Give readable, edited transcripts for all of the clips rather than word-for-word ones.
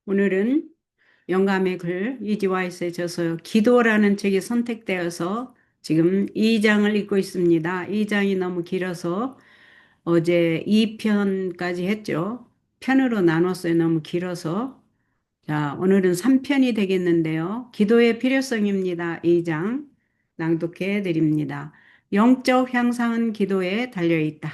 오늘은 영감의 글 이지와이스의 저서 기도라는 책이 선택되어서 지금 2장을 읽고 있습니다. 2장이 너무 길어서 어제 2편까지 했죠. 편으로 나눴어요. 너무 길어서. 자, 오늘은 3편이 되겠는데요. 기도의 필요성입니다. 2장 낭독해 드립니다. 영적 향상은 기도에 달려 있다.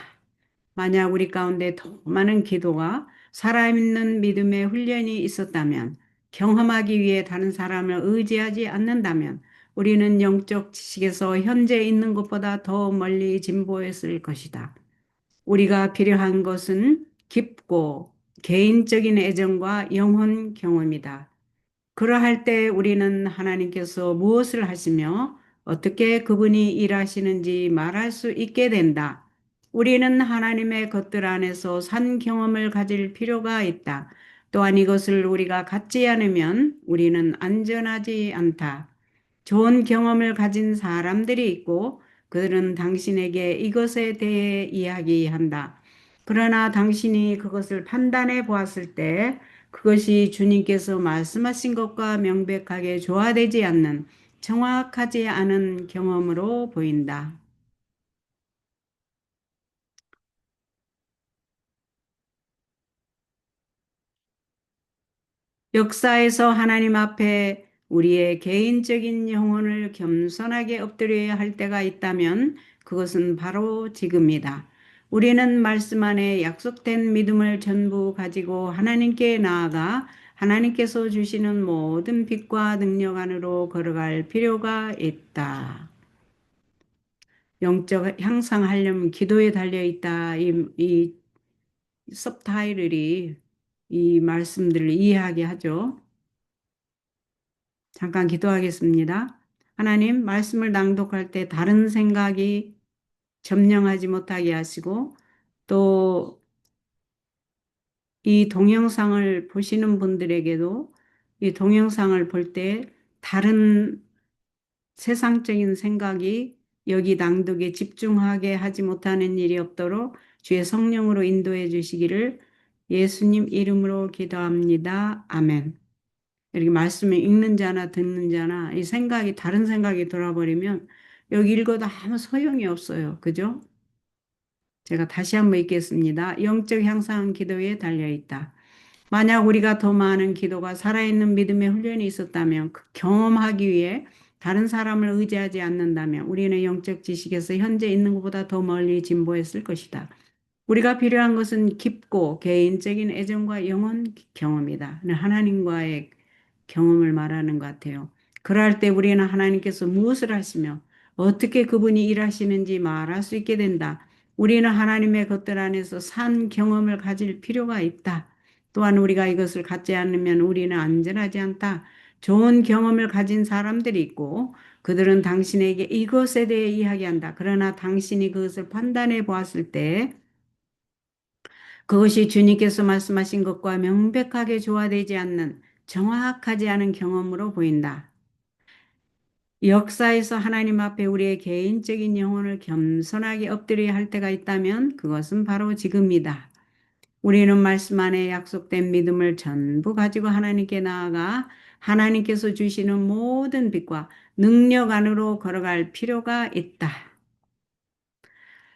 만약 우리 가운데 더 많은 기도가 살아있는 믿음의 훈련이 있었다면, 경험하기 위해 다른 사람을 의지하지 않는다면, 우리는 영적 지식에서 현재 있는 것보다 더 멀리 진보했을 것이다. 우리가 필요한 것은 깊고 개인적인 애정과 영혼 경험이다. 그러할 때 우리는 하나님께서 무엇을 하시며 어떻게 그분이 일하시는지 말할 수 있게 된다. 우리는 하나님의 것들 안에서 산 경험을 가질 필요가 있다. 또한 이것을 우리가 갖지 않으면 우리는 안전하지 않다. 좋은 경험을 가진 사람들이 있고 그들은 당신에게 이것에 대해 이야기한다. 그러나 당신이 그것을 판단해 보았을 때 그것이 주님께서 말씀하신 것과 명백하게 조화되지 않는 정확하지 않은 경험으로 보인다. 역사에서 하나님 앞에 우리의 개인적인 영혼을 겸손하게 엎드려야 할 때가 있다면 그것은 바로 지금이다. 우리는 말씀 안에 약속된 믿음을 전부 가지고 하나님께 나아가 하나님께서 주시는 모든 빛과 능력 안으로 걸어갈 필요가 있다. 영적 향상하려면 기도에 달려 있다. 이 sub타이틀이 이 말씀들을 이해하게 하죠. 잠깐 기도하겠습니다. 하나님, 말씀을 낭독할 때 다른 생각이 점령하지 못하게 하시고 또 이 동영상을 보시는 분들에게도 이 동영상을 볼 때 다른 세상적인 생각이 여기 낭독에 집중하게 하지 못하는 일이 없도록 주의 성령으로 인도해 주시기를 예수님 이름으로 기도합니다. 아멘. 이렇게 말씀을 읽는 자나 듣는 자나 이 생각이 다른 생각이 돌아버리면 여기 읽어도 아무 소용이 없어요. 그죠? 제가 다시 한번 읽겠습니다. 영적 향상 기도에 달려 있다. 만약 우리가 더 많은 기도가 살아있는 믿음의 훈련이 있었다면 그 경험하기 위해 다른 사람을 의지하지 않는다면 우리는 영적 지식에서 현재 있는 것보다 더 멀리 진보했을 것이다. 우리가 필요한 것은 깊고 개인적인 애정과 영혼 경험이다. 하나님과의 경험을 말하는 것 같아요. 그럴 때 우리는 하나님께서 무엇을 하시며 어떻게 그분이 일하시는지 말할 수 있게 된다. 우리는 하나님의 것들 안에서 산 경험을 가질 필요가 있다. 또한 우리가 이것을 갖지 않으면 우리는 안전하지 않다. 좋은 경험을 가진 사람들이 있고 그들은 당신에게 이것에 대해 이야기한다. 그러나 당신이 그것을 판단해 보았을 때 그것이 주님께서 말씀하신 것과 명백하게 조화되지 않는 정확하지 않은 경험으로 보인다. 역사에서 하나님 앞에 우리의 개인적인 영혼을 겸손하게 엎드려야 할 때가 있다면 그것은 바로 지금이다. 우리는 말씀 안에 약속된 믿음을 전부 가지고 하나님께 나아가 하나님께서 주시는 모든 빛과 능력 안으로 걸어갈 필요가 있다.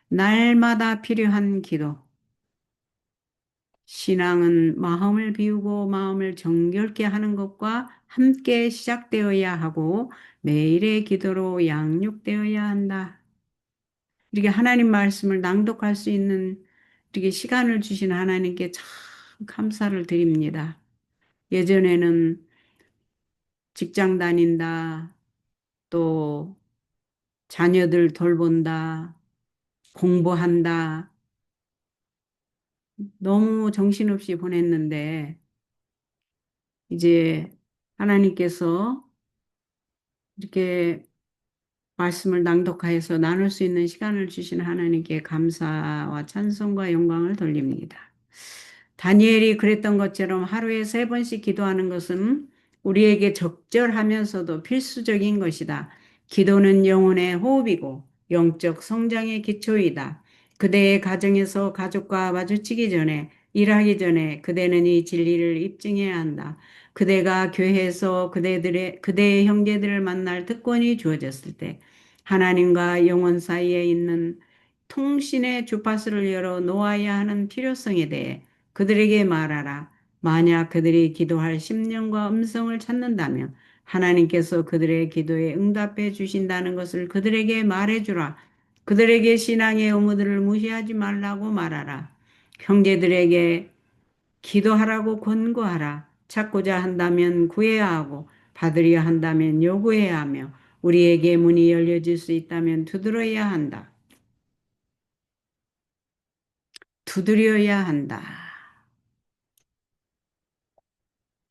날마다 필요한 기도. 신앙은 마음을 비우고 마음을 정결케 하는 것과 함께 시작되어야 하고 매일의 기도로 양육되어야 한다. 이렇게 하나님 말씀을 낭독할 수 있는 이렇게 시간을 주신 하나님께 참 감사를 드립니다. 예전에는 직장 다닌다, 또 자녀들 돌본다, 공부한다, 너무 정신없이 보냈는데 이제 하나님께서 이렇게 말씀을 낭독하여서 나눌 수 있는 시간을 주신 하나님께 감사와 찬송과 영광을 돌립니다. 다니엘이 그랬던 것처럼 하루에 3번씩 기도하는 것은 우리에게 적절하면서도 필수적인 것이다. 기도는 영혼의 호흡이고 영적 성장의 기초이다. 그대의 가정에서 가족과 마주치기 전에 일하기 전에 그대는 이 진리를 입증해야 한다. 그대가 교회에서 그대의 형제들을 만날 특권이 주어졌을 때 하나님과 영혼 사이에 있는 통신의 주파수를 열어 놓아야 하는 필요성에 대해 그들에게 말하라. 만약 그들이 기도할 심령과 음성을 찾는다면 하나님께서 그들의 기도에 응답해 주신다는 것을 그들에게 말해주라. 그들에게 신앙의 의무들을 무시하지 말라고 말하라. 형제들에게 기도하라고 권고하라. 찾고자 한다면 구해야 하고 받으려 한다면 요구해야 하며 우리에게 문이 열려질 수 있다면 두드려야 한다. 두드려야 한다.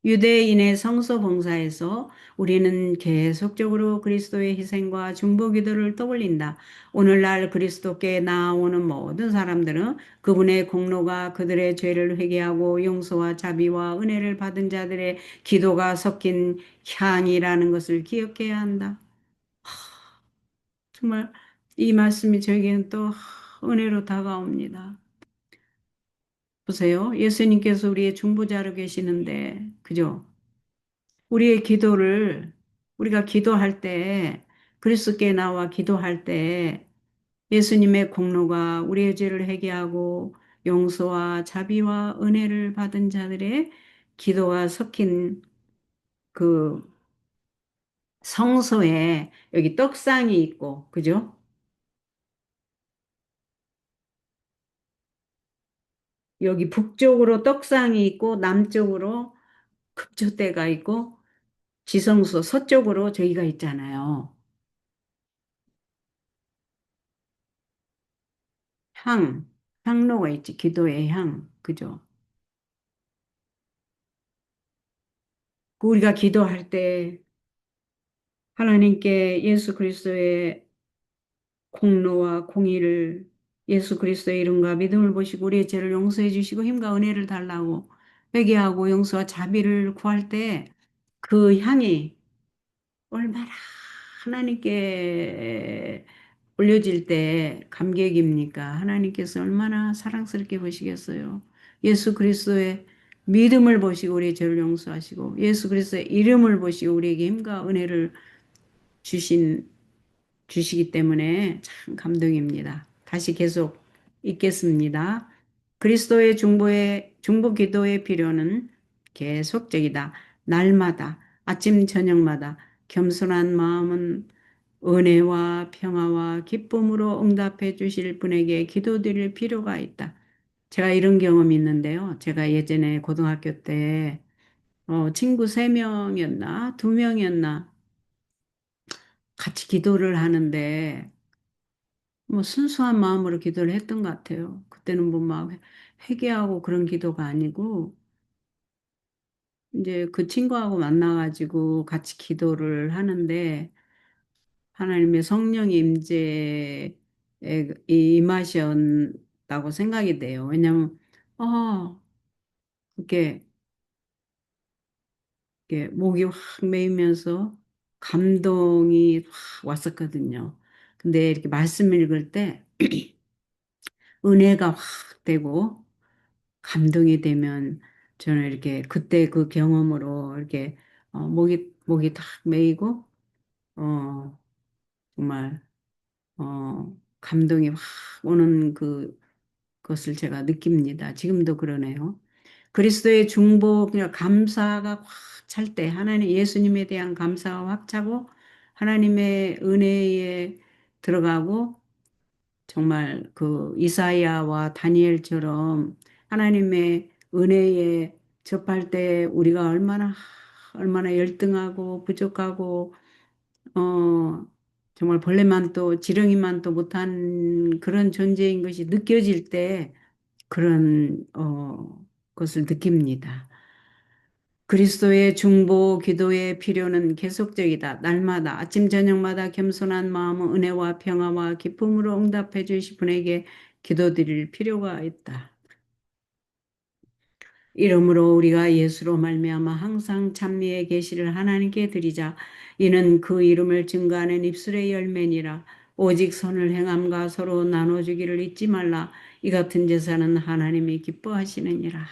유대인의 성소 봉사에서 우리는 계속적으로 그리스도의 희생과 중보 기도를 떠올린다. 오늘날 그리스도께 나아오는 모든 사람들은 그분의 공로가 그들의 죄를 회개하고 용서와 자비와 은혜를 받은 자들의 기도가 섞인 향이라는 것을 기억해야 한다. 정말 이 말씀이 저에게는 또 은혜로 다가옵니다. 보세요. 예수님께서 우리의 중보자로 계시는데, 그죠? 우리의 기도를 우리가 기도할 때 그리스도께 나와 기도할 때 예수님의 공로가 우리의 죄를 회개하고 용서와 자비와 은혜를 받은 자들의 기도가 섞인 그 성소에 여기 떡상이 있고 그죠? 여기 북쪽으로 떡상이 있고 남쪽으로 급조대가 있고 지성소 서쪽으로 저희가 있잖아요. 향, 향로가 있지. 기도의 향. 그죠? 우리가 기도할 때 하나님께 예수 그리스도의 공로와 공의를 예수 그리스도의 이름과 믿음을 보시고 우리의 죄를 용서해 주시고 힘과 은혜를 달라고 회개하고 용서와 자비를 구할 때 그 향이 얼마나 하나님께 올려질 때 감격입니까? 하나님께서 얼마나 사랑스럽게 보시겠어요? 예수 그리스도의 믿음을 보시고 우리의 죄를 용서하시고 예수 그리스도의 이름을 보시고 우리에게 힘과 은혜를 주신 주시기 때문에 참 감동입니다. 다시 계속 읽겠습니다. 그리스도의 중보 기도의 필요는 계속적이다. 날마다 아침 저녁마다 겸손한 마음은 은혜와 평화와 기쁨으로 응답해 주실 분에게 기도드릴 필요가 있다. 제가 이런 경험이 있는데요. 제가 예전에 고등학교 때 친구 세명이었나두명이었나 같이 기도를 하는데 뭐 순수한 마음으로 기도를 했던 것 같아요. 그때는 뭐 막 회개하고 그런 기도가 아니고 이제 그 친구하고 만나가지고 같이 기도를 하는데 하나님의 성령의 임재에 임하셨다고 생각이 돼요. 왜냐면 이렇게, 이렇게 목이 확 메이면서 감동이 확 왔었거든요. 근데 이렇게 말씀 읽을 때 은혜가 확 되고 감동이 되면 저는 이렇게 그때 그 경험으로 이렇게 목이 탁 메이고 어 정말 감동이 확 오는 그것을 제가 느낍니다. 지금도 그러네요. 그리스도의 중보 그냥 감사가 확 찰 때 하나님 예수님에 대한 감사가 확 차고 하나님의 은혜에 들어가고 정말 그 이사야와 다니엘처럼 하나님의 은혜에 접할 때 우리가 얼마나 열등하고 부족하고 정말 벌레만도 지렁이만도 못한 그런 존재인 것이 느껴질 때 그런 것을 느낍니다. 그리스도의 중보 기도의 필요는 계속적이다. 날마다 아침 저녁마다 겸손한 마음은 은혜와 평화와 기쁨으로 응답해 주실 분에게 기도드릴 필요가 있다. 이러므로 우리가 예수로 말미암아 항상 찬미의 계시를 하나님께 드리자. 이는 그 이름을 증거하는 입술의 열매니라. 오직 선을 행함과 서로 나눠주기를 잊지 말라. 이 같은 제사는 하나님이 기뻐하시느니라.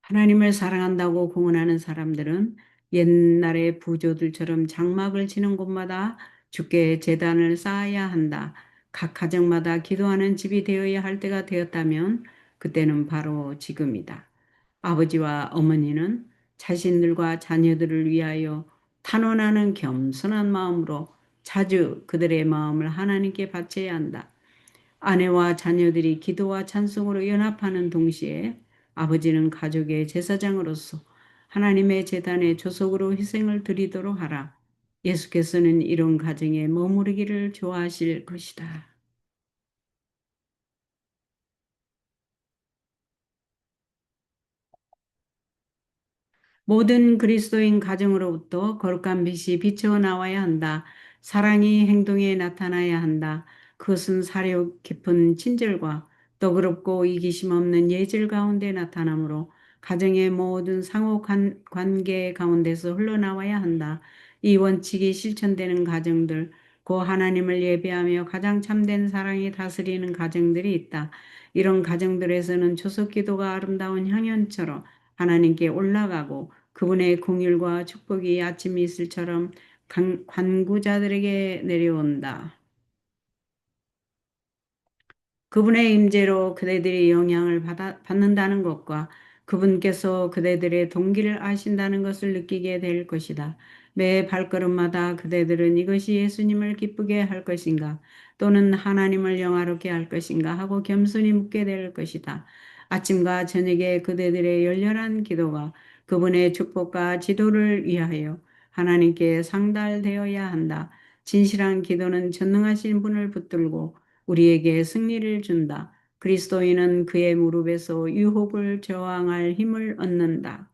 하나님을 사랑한다고 공언하는 사람들은 옛날의 부조들처럼 장막을 치는 곳마다 주께 제단을 쌓아야 한다. 각 가정마다 기도하는 집이 되어야 할 때가 되었다면 그때는 바로 지금이다. 아버지와 어머니는 자신들과 자녀들을 위하여 탄원하는 겸손한 마음으로 자주 그들의 마음을 하나님께 바쳐야 한다. 아내와 자녀들이 기도와 찬송으로 연합하는 동시에 아버지는 가족의 제사장으로서 하나님의 제단에 조속으로 희생을 드리도록 하라. 예수께서는 이런 가정에 머무르기를 좋아하실 것이다. 모든 그리스도인 가정으로부터 거룩한 빛이 비쳐 나와야 한다. 사랑이 행동에 나타나야 한다. 그것은 사려 깊은 친절과 너그럽고 이기심 없는 예절 가운데 나타나므로 가정의 모든 상호 관계 가운데서 흘러나와야 한다. 이 원칙이 실천되는 가정들, 고 하나님을 예배하며 가장 참된 사랑이 다스리는 가정들이 있다. 이런 가정들에서는 초속 기도가 아름다운 향연처럼 하나님께 올라가고 그분의 공율과 축복이 아침 이슬처럼 관구자들에게 내려온다. 그분의 임재로 그대들이 영향을 받는다는 것과 그분께서 그대들의 동기를 아신다는 것을 느끼게 될 것이다. 매 발걸음마다 그대들은 이것이 예수님을 기쁘게 할 것인가 또는 하나님을 영화롭게 할 것인가 하고 겸손히 묻게 될 것이다. 아침과 저녁에 그대들의 열렬한 기도가 그분의 축복과 지도를 위하여 하나님께 상달되어야 한다. 진실한 기도는 전능하신 분을 붙들고 우리에게 승리를 준다. 그리스도인은 그의 무릎에서 유혹을 저항할 힘을 얻는다.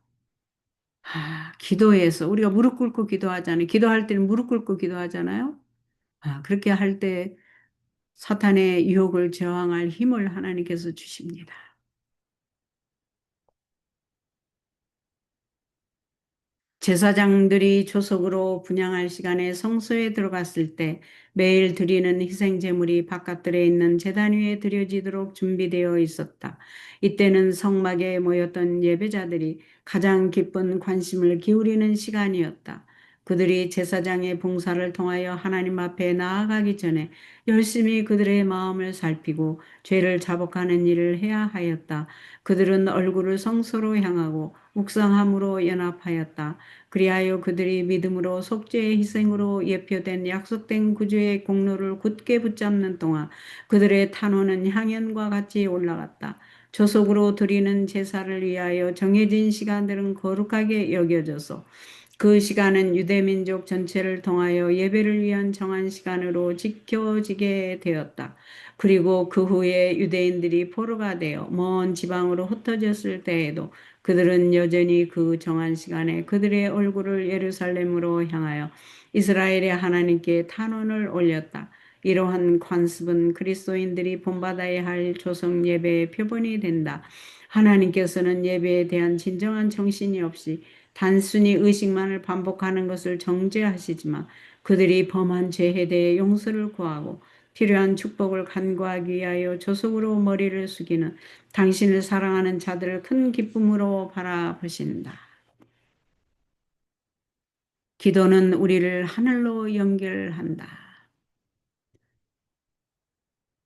기도에서 우리가 무릎 꿇고 기도하잖아요. 기도할 때는 무릎 꿇고 기도하잖아요. 그렇게 할 때 사탄의 유혹을 저항할 힘을 하나님께서 주십니다. 제사장들이 조석으로 분향할 시간에 성소에 들어갔을 때 매일 드리는 희생 제물이 바깥들에 있는 제단 위에 드려지도록 준비되어 있었다. 이때는 성막에 모였던 예배자들이 가장 기쁜 관심을 기울이는 시간이었다. 그들이 제사장의 봉사를 통하여 하나님 앞에 나아가기 전에 열심히 그들의 마음을 살피고 죄를 자복하는 일을 해야 하였다. 그들은 얼굴을 성소로 향하고 묵상함으로 연합하였다. 그리하여 그들이 믿음으로 속죄의 희생으로 예표된 약속된 구주의 공로를 굳게 붙잡는 동안 그들의 탄원은 향연과 같이 올라갔다. 조속으로 드리는 제사를 위하여 정해진 시간들은 거룩하게 여겨져서 그 시간은 유대민족 전체를 통하여 예배를 위한 정한 시간으로 지켜지게 되었다. 그리고 그 후에 유대인들이 포로가 되어 먼 지방으로 흩어졌을 때에도 그들은 여전히 그 정한 시간에 그들의 얼굴을 예루살렘으로 향하여 이스라엘의 하나님께 탄원을 올렸다. 이러한 관습은 그리스도인들이 본받아야 할 조성 예배의 표본이 된다. 하나님께서는 예배에 대한 진정한 정신이 없이 단순히 의식만을 반복하는 것을 정죄하시지만 그들이 범한 죄에 대해 용서를 구하고 필요한 축복을 간구하기 위하여 조속으로 머리를 숙이는 당신을 사랑하는 자들을 큰 기쁨으로 바라보신다. 기도는 우리를 하늘로 연결한다.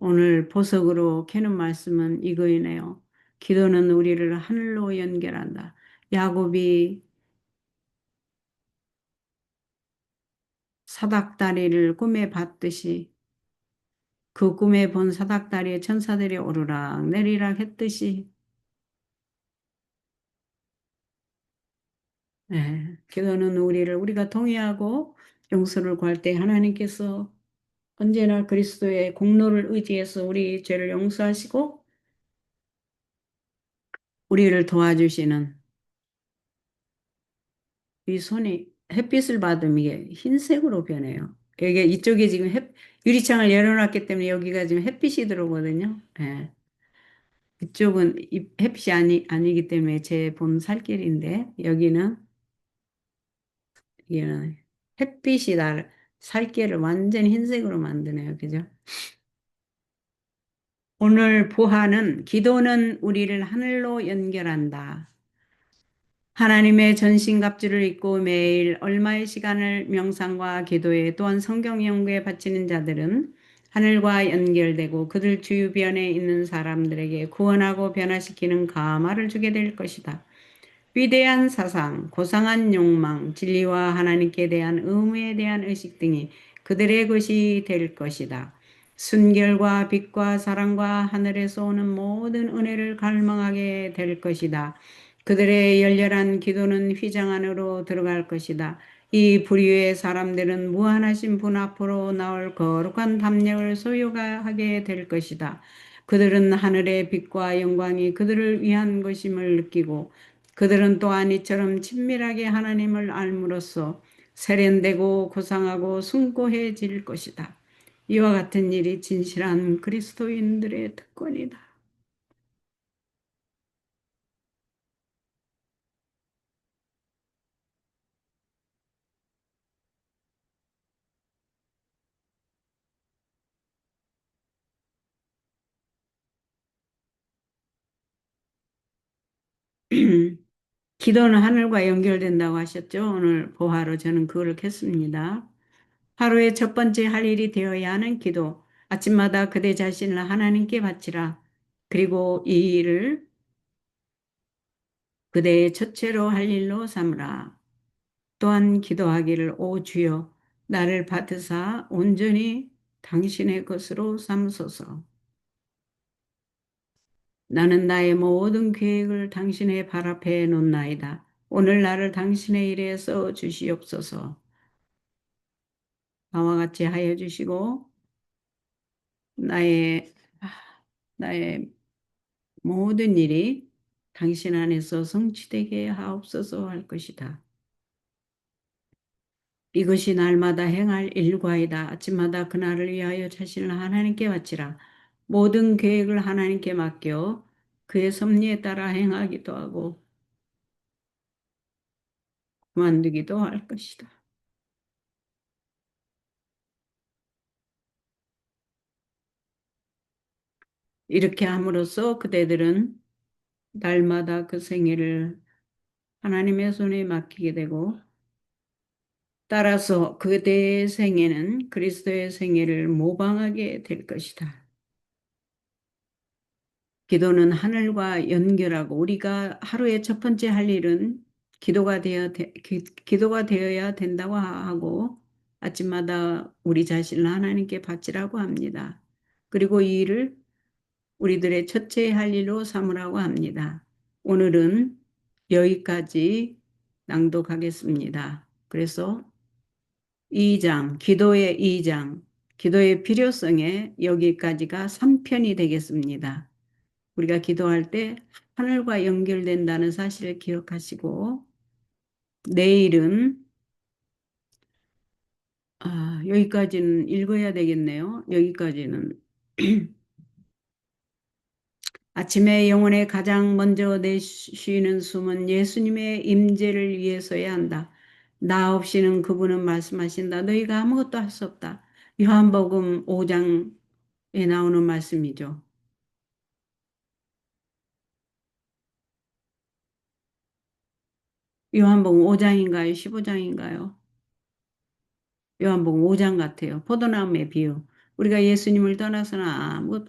오늘 보석으로 캐는 말씀은 이거이네요. 기도는 우리를 하늘로 연결한다. 야곱이 사닥다리를 꿈에 봤듯이 그 꿈에 본 사닥다리에 천사들이 오르락 내리락 했듯이 기도는 우리가 동의하고 용서를 구할 때 하나님께서 언제나 그리스도의 공로를 의지해서 우리 죄를 용서하시고 우리를 도와주시는 이 손이 햇빛을 받으면 이게 흰색으로 변해요. 이게 이쪽에 지금 유리창을 열어놨기 때문에 여기가 지금 햇빛이 들어오거든요. 이쪽은 햇빛이 아니기 때문에 제 본 살길인데 여기는 햇빛이 날, 살결을 완전 흰색으로 만드네요. 그죠? 오늘 보화는 기도는 우리를 하늘로 연결한다. 하나님의 전신갑주를 입고 매일 얼마의 시간을 명상과 기도에 또한 성경 연구에 바치는 자들은 하늘과 연결되고 그들 주변에 있는 사람들에게 구원하고 변화시키는 감화를 주게 될 것이다. 위대한 사상, 고상한 욕망, 진리와 하나님께 대한 의무에 대한 의식 등이 그들의 것이 될 것이다. 순결과 빛과 사랑과 하늘에서 오는 모든 은혜를 갈망하게 될 것이다. 그들의 열렬한 기도는 휘장 안으로 들어갈 것이다. 이 부류의 사람들은 무한하신 분 앞으로 나올 거룩한 담력을 소유하게 될 것이다. 그들은 하늘의 빛과 영광이 그들을 위한 것임을 느끼고 그들은 또한 이처럼 친밀하게 하나님을 알므로써 세련되고 고상하고 숭고해질 것이다. 이와 같은 일이 진실한 그리스도인들의 특권이다. 기도는 하늘과 연결된다고 하셨죠? 오늘 보화로 저는 그걸 켰습니다. 하루의 첫 번째 할 일이 되어야 하는 기도. 아침마다 그대 자신을 하나님께 바치라. 그리고 이 일을 그대의 첫째로 할 일로 삼으라. 또한 기도하기를 오 주여 나를 받으사 온전히 당신의 것으로 삼소서. 나는 나의 모든 계획을 당신의 발 앞에 놓나이다. 오늘 나를 당신의 일에 써 주시옵소서. 나와 같이 하여 주시고 나의 나의 모든 일이 당신 안에서 성취되게 하옵소서 할 것이다. 이것이 날마다 행할 일과이다. 아침마다 그날을 위하여 자신을 하나님께 바치라. 모든 계획을 하나님께 맡겨 그의 섭리에 따라 행하기도 하고 그만두기도 할 것이다. 이렇게 함으로써 그대들은 날마다 그 생애를 하나님의 손에 맡기게 되고 따라서 그대의 생애는 그리스도의 생애를 모방하게 될 것이다. 기도는 하늘과 연결하고 우리가 하루의 첫 번째 할 일은 기도가 되어야 된다고 하고 아침마다 우리 자신을 하나님께 바치라고 합니다. 그리고 이 일을 우리들의 첫째 할 일로 삼으라고 합니다. 오늘은 여기까지 낭독하겠습니다. 그래서 2장, 기도의 2장, 기도의 필요성에 여기까지가 3편이 되겠습니다. 우리가 기도할 때 하늘과 연결된다는 사실을 기억하시고 내일은 여기까지는 읽어야 되겠네요. 여기까지는 아침에 영혼에 가장 먼저 내쉬는 숨은 예수님의 임재를 위해서야 한다. 나 없이는 그분은 말씀하신다. 너희가 아무것도 할 수 없다. 요한복음 5장에 나오는 말씀이죠. 요한복음 5장인가요? 15장인가요? 요한복음 5장 같아요. 포도나무의 비유. 우리가 예수님을 떠나서는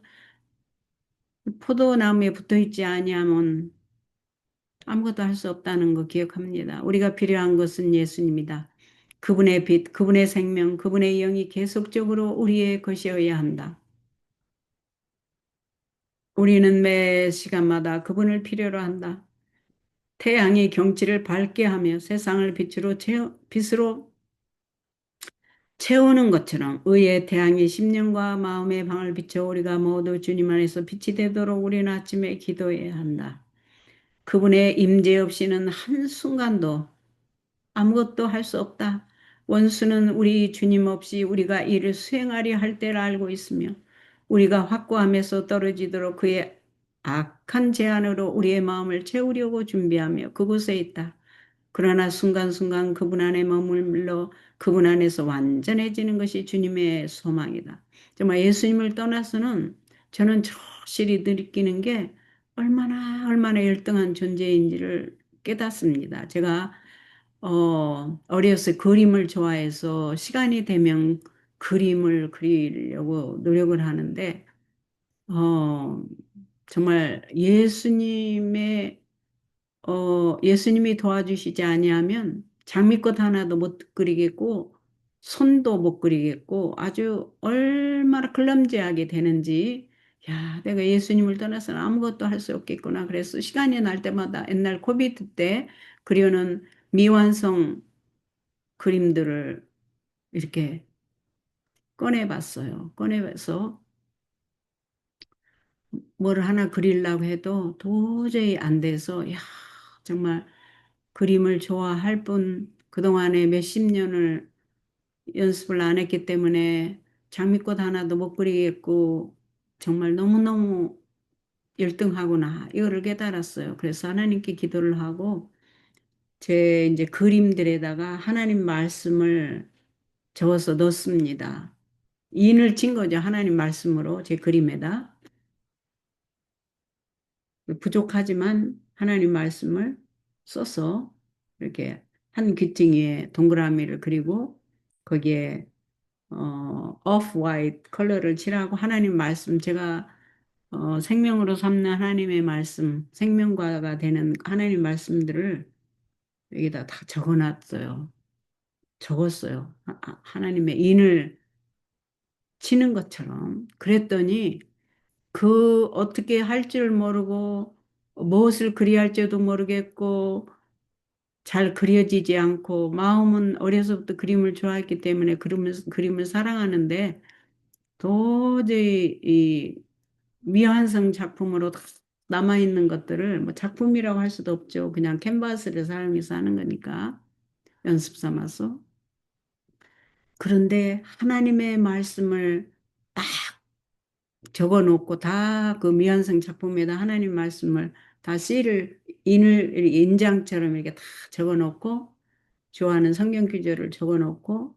포도나무에 붙어 있지 아니하면 아무것도 할 수 없다는 거 기억합니다. 우리가 필요한 것은 예수님이다. 그분의 빛, 그분의 생명, 그분의 영이 계속적으로 우리의 것이어야 한다. 우리는 매 시간마다 그분을 필요로 한다. 태양이 경치를 밝게 하며 세상을 빛으로 채우는 것처럼 의의 태양이 심령과 마음의 방을 비춰 우리가 모두 주님 안에서 빛이 되도록 우리는 아침에 기도해야 한다. 그분의 임재 없이는 한순간도 아무것도 할 수 없다. 원수는 우리 주님 없이 우리가 이를 수행하려 할 때를 알고 있으며 우리가 확고함에서 떨어지도록 그의 악한 제안으로 우리의 마음을 채우려고 준비하며 그곳에 있다. 그러나 순간순간 그분 안에 머물러 그분 안에서 완전해지는 것이 주님의 소망이다. 정말 예수님을 떠나서는 저는 절실히 느끼는 게 얼마나 열등한 존재인지를 깨닫습니다. 제가 어렸을 때 그림을 좋아해서 시간이 되면 그림을 그리려고 노력을 하는데 어, 정말 예수님이 도와주시지 아니하면 장미꽃 하나도 못 그리겠고, 손도 못 그리겠고, 아주 얼마나 클럼지하게 되는지, 야, 내가 예수님을 떠나서는 아무것도 할 수 없겠구나. 그래서 시간이 날 때마다 옛날 코비드 때 그려놓은 미완성 그림들을 이렇게 꺼내봤어요. 꺼내봐서 뭘 하나 그리려고 해도 도저히 안 돼서, 야, 정말 그림을 좋아할 뿐 그동안에 몇십 년을 연습을 안 했기 때문에 장미꽃 하나도 못 그리겠고 정말 너무너무 열등하구나 이거를 깨달았어요. 그래서 하나님께 기도를 하고 제 이제 그림들에다가 하나님 말씀을 적어서 넣습니다. 인을 친 거죠. 하나님 말씀으로 제 그림에다. 부족하지만 하나님 말씀을 써서 이렇게 한 귀퉁이에 동그라미를 그리고 거기에 오프 화이트 컬러를 칠하고 하나님 말씀 제가 생명으로 삼는 하나님의 말씀 생명과가 되는 하나님 말씀들을 여기다 다 적어놨어요. 적었어요. 하나님의 인을 치는 것처럼. 그랬더니 그 어떻게 할 줄 모르고 무엇을 그리야 할지도 모르겠고 잘 그려지지 않고 마음은 어려서부터 그림을 좋아했기 때문에 그림을 사랑하는데 도저히 이 미완성 작품으로 다 남아있는 것들을 뭐 작품이라고 할 수도 없죠. 그냥 캔버스를 사용해서 하는 거니까 연습 삼아서. 그런데 하나님의 말씀을 딱 적어놓고 다 그 미완성 작품에다 하나님 말씀을 다 인장처럼 이렇게 다 적어놓고 좋아하는 성경 구절을 적어놓고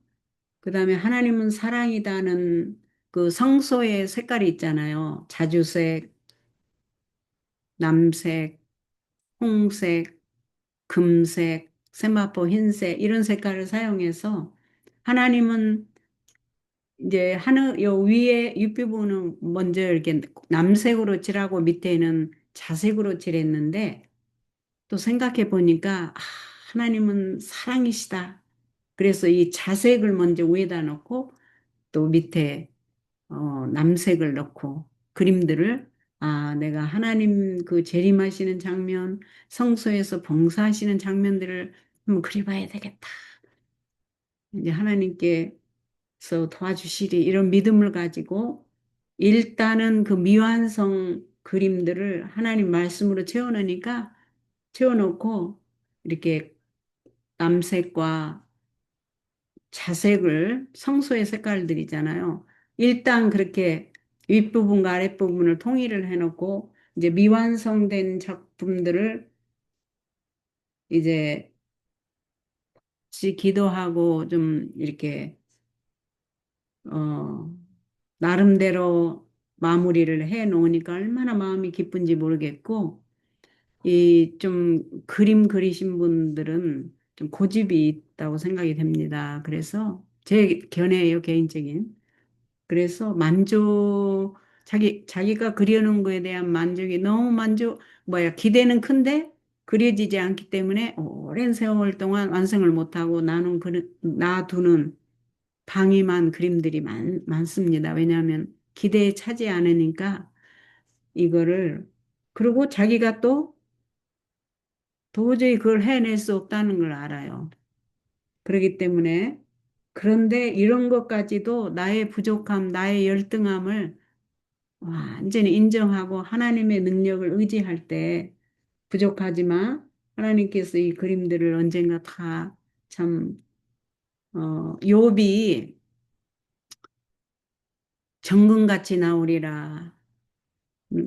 그 다음에 하나님은 사랑이다는 그 성소의 색깔이 있잖아요. 자주색, 남색, 홍색, 금색, 세마포 흰색 이런 색깔을 사용해서 하나님은 이제 요 위에 윗부분은 먼저 이렇게 남색으로 칠하고 밑에는 자색으로 칠했는데 또 생각해 보니까 하나님은 사랑이시다. 그래서 이 자색을 먼저 위에다 놓고 또 밑에 남색을 넣고 그림들을 내가 하나님 그 재림하시는 장면, 성소에서 봉사하시는 장면들을 한번 그려봐야 되겠다. 이제 하나님께서 도와주시리 이런 믿음을 가지고 일단은 그 미완성 그림들을 하나님 말씀으로 채워놓고 이렇게 남색과 자색을 성소의 색깔들이잖아요. 일단 그렇게 윗부분과 아랫부분을 통일을 해놓고 이제 미완성된 작품들을 이제 기도하고 좀 이렇게 어 나름대로 마무리를 해 놓으니까 얼마나 마음이 기쁜지 모르겠고 이 좀 그림 그리신 분들은 좀 고집이 있다고 생각이 됩니다. 그래서 제 견해예요, 개인적인. 그래서 자기가 그려놓은 거에 대한 만족이 너무 기대는 큰데 그려지지 않기 때문에 오랜 세월 동안 완성을 못하고 놔두는 방임한 그림들이 많습니다. 왜냐하면 기대에 차지 않으니까 이거를, 그리고 자기가 또 도저히 그걸 해낼 수 없다는 걸 알아요. 그렇기 때문에, 그런데 이런 것까지도 나의 부족함, 나의 열등함을 완전히 인정하고 하나님의 능력을 의지할 때 부족하지만 하나님께서 이 그림들을 언젠가 다 참, 욥이 정금같이 나오리라.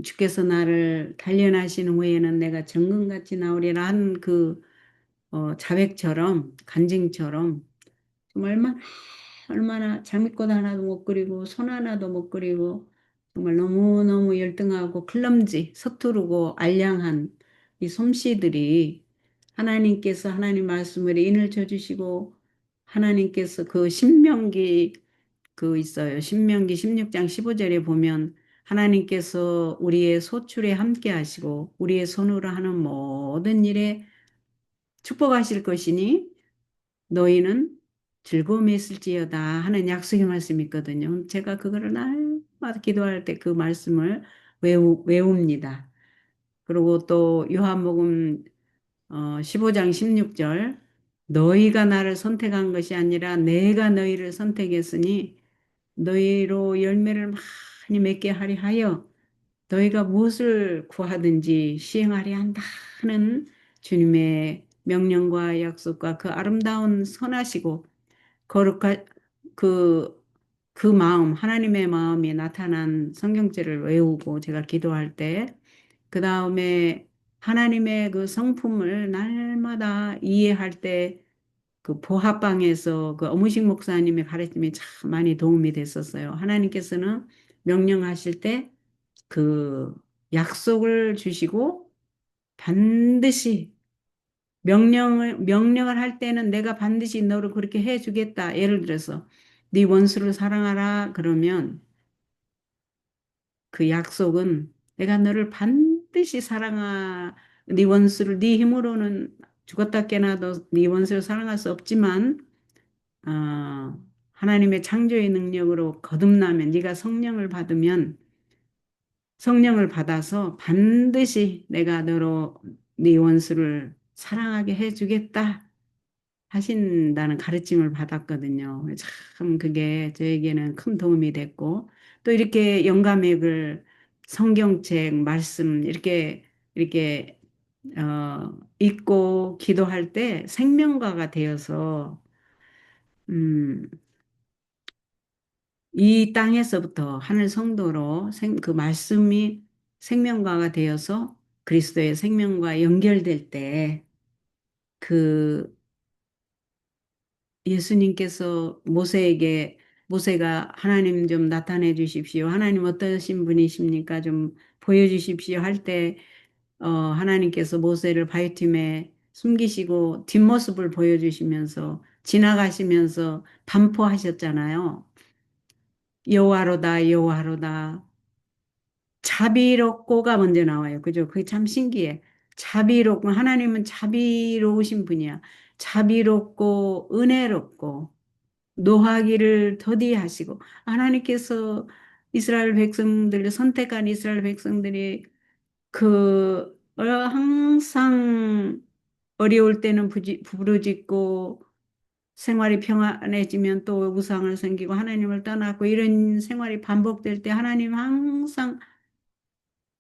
주께서 나를 단련하신 후에는 내가 정금같이 나오리라 한 그 자백처럼 간증처럼 정말 얼마나 장미꽃 하나도 못 그리고 손 하나도 못 그리고 정말 너무너무 열등하고 클럼지, 서투르고 알량한 이 솜씨들이 하나님께서 하나님 말씀을 인을 쳐주시고 하나님께서 그 신명기 그 있어요. 신명기 16장 15절에 보면 하나님께서 우리의 소출에 함께 하시고 우리의 손으로 하는 모든 일에 축복하실 것이니 너희는 즐거움이 있을지어다 하는 약속의 말씀이 있거든요. 제가 그거를 날마다 기도할 때 그 말씀을 외웁니다. 그리고 또 요한복음 15장 16절 너희가 나를 선택한 것이 아니라 내가 너희를 선택했으니 너희로 열매를 많이 맺게 하리 하여 너희가 무엇을 구하든지 시행하려 한다는 주님의 명령과 약속과 그 아름다운 선하시고 거룩한 그, 그 마음, 하나님의 마음이 나타난 성경책을 외우고 제가 기도할 때, 그 다음에 하나님의 그 성품을 날마다 이해할 때, 그 보합방에서 그 어무식 목사님의 가르침이 참 많이 도움이 됐었어요. 하나님께서는 명령하실 때 그 약속을 주시고 반드시 명령을 할 때는 내가 반드시 너를 그렇게 해주겠다. 예를 들어서 네 원수를 사랑하라 그러면 그 약속은 내가 너를 반드시 네 원수를 네 힘으로는 죽었다 깨나도 네 원수를 사랑할 수 없지만 하나님의 창조의 능력으로 거듭나면 네가 성령을 받아서 반드시 내가 너로 네 원수를 사랑하게 해주겠다 하신다는 가르침을 받았거든요. 참 그게 저에게는 큰 도움이 됐고 또 이렇게 영감액을 성경책 말씀 이렇게 읽고 기도할 때 생명과가 되어서 음, 이 땅에서부터 하늘 성도로 그 말씀이 생명과가 되어서 그리스도의 생명과 연결될 때 그 예수님께서 모세가 하나님 좀 나타내 주십시오. 하나님 어떠신 분이십니까? 좀 보여주십시오. 할 때, 하나님께서 모세를 바위틈에 숨기시고 뒷모습을 보여주시면서 지나가시면서 반포하셨잖아요. 여호와로다, 여호와로다. 자비롭고가 먼저 나와요. 그죠? 그게 참 신기해. 자비롭고, 하나님은 자비로우신 분이야. 자비롭고, 은혜롭고, 노하기를 더디하시고, 하나님께서 선택한 이스라엘 백성들이 항상 어려울 때는 부르짖고, 생활이 평안해지면 또 우상을 섬기고 하나님을 떠났고 이런 생활이 반복될 때 하나님 항상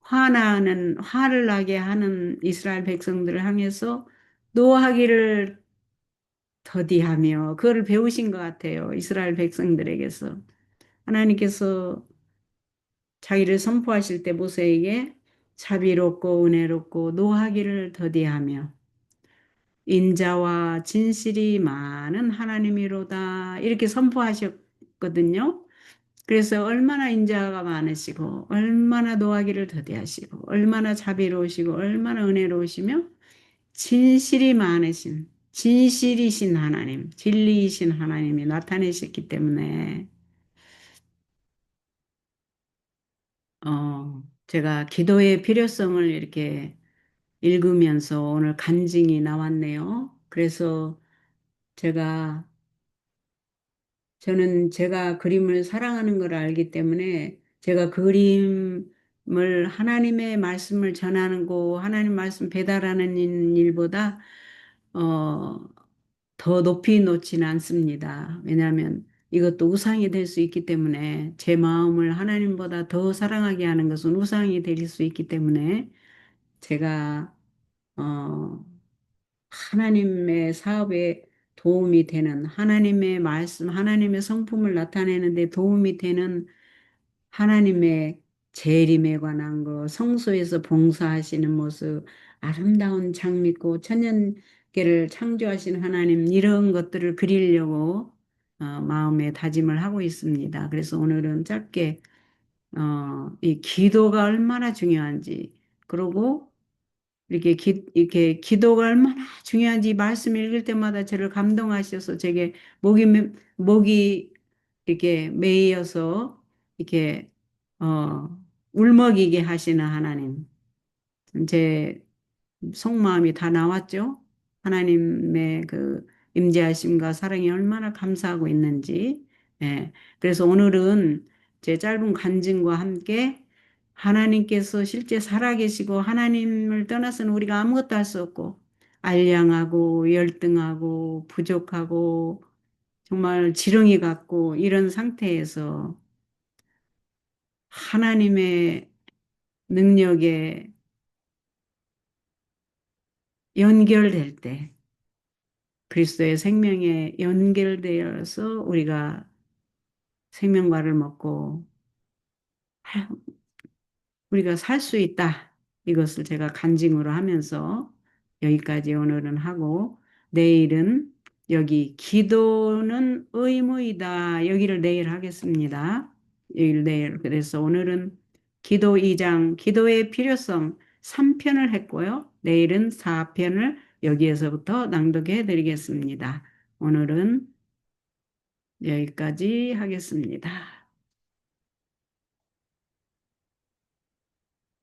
화를 나게 하는 이스라엘 백성들을 향해서 노하기를 더디하며 그거를 배우신 것 같아요. 이스라엘 백성들에게서. 하나님께서 자기를 선포하실 때 모세에게 자비롭고 은혜롭고 노하기를 더디하며 인자와 진실이 많은 하나님이로다 이렇게 선포하셨거든요. 그래서 얼마나 인자가 많으시고 얼마나 노하기를 더디하시고 얼마나 자비로우시고 얼마나 은혜로우시며 진실이신 하나님, 진리이신 하나님이 나타내셨기 때문에 제가 기도의 필요성을 이렇게 읽으면서 오늘 간증이 나왔네요. 그래서 제가 저는 제가 그림을 사랑하는 걸 알기 때문에 제가 그림을 하나님의 말씀을 전하는 거, 하나님 말씀 배달하는 일보다 어, 더 높이 놓지는 않습니다. 왜냐하면 이것도 우상이 될 수 있기 때문에 제 마음을 하나님보다 더 사랑하게 하는 것은 우상이 될 수 있기 때문에 제가 어, 하나님의 사업에 도움이 되는 하나님의 말씀, 하나님의 성품을 나타내는 데 도움이 되는 하나님의 재림에 관한 거, 성소에서 봉사하시는 모습, 아름다운 장미꽃, 천년계를 창조하신 하나님 이런 것들을 그리려고 마음에 다짐을 하고 있습니다. 그래서 오늘은 짧게 이 기도가 얼마나 중요한지, 그리고 이렇게 기도가 얼마나 중요한지 말씀 읽을 때마다 저를 감동하셔서 제게 목이 이렇게 메이어서 이렇게 어, 울먹이게 하시는 하나님. 제 속마음이 다 나왔죠. 하나님의 그 임재하심과 사랑이 얼마나 감사하고 있는지. 예. 그래서 오늘은 제 짧은 간증과 함께 하나님께서 실제 살아계시고 하나님을 떠나서는 우리가 아무것도 할 수 없고 알량하고 열등하고 부족하고 정말 지렁이 같고 이런 상태에서 하나님의 능력에 연결될 때 그리스도의 생명에 연결되어서 우리가 생명과를 먹고 우리가 살 수 있다. 이것을 제가 간증으로 하면서 여기까지 오늘은 하고 내일은 여기 기도는 의무이다. 여기를 내일 하겠습니다. 여기를 내일. 그래서 오늘은 기도 2장, 기도의 필요성 3편을 했고요. 내일은 4편을 여기에서부터 낭독해 드리겠습니다. 오늘은 여기까지 하겠습니다.